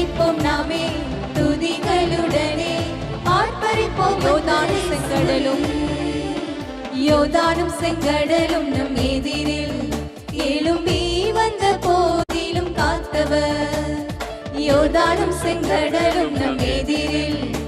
துதிப்போம் நாமே துதிகளுடனே ஆர்ப்பரிப்போம். யோர்தானும் செங்கடலும் யோர்தானும் செங்கடலும் நம் எதிரில் எழும்பி வந்த போதிலும் காத்தவர். யோர்தானும் செங்கடலும் நம் எதிரில்